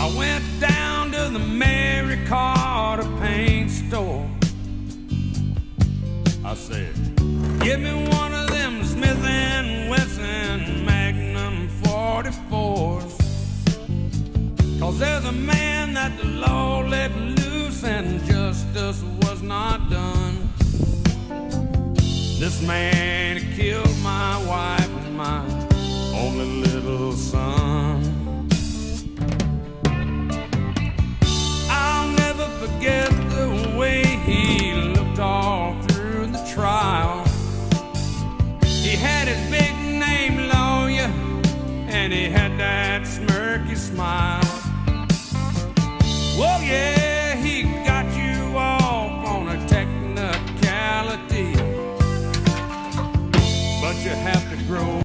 I went down to the Mary Carter paint store. I said, give me one of them Smith & Wesson Magnum 44s. 'Cause there's a man that the law let loose and justice was not done. This man killed my wife and my only little son. I'll never forget the way he looked all through the trial. He had his big name lawyer and he had that smirky smile. Whoa, yeah.